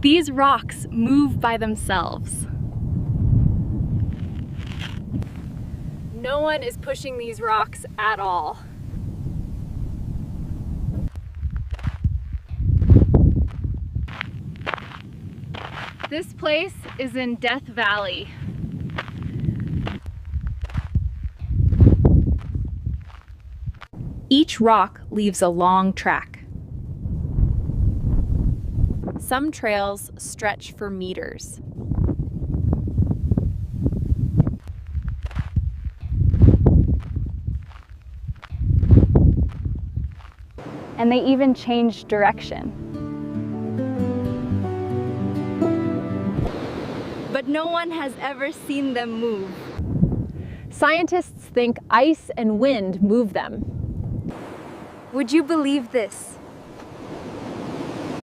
These rocks move by themselves. No one is pushing these rocks at all. This place is in Death Valley. Each rock leaves a long track. Some trails stretch for meters. And they even change direction. But no one has ever seen them move. Scientists think ice and wind move them. Would you believe this?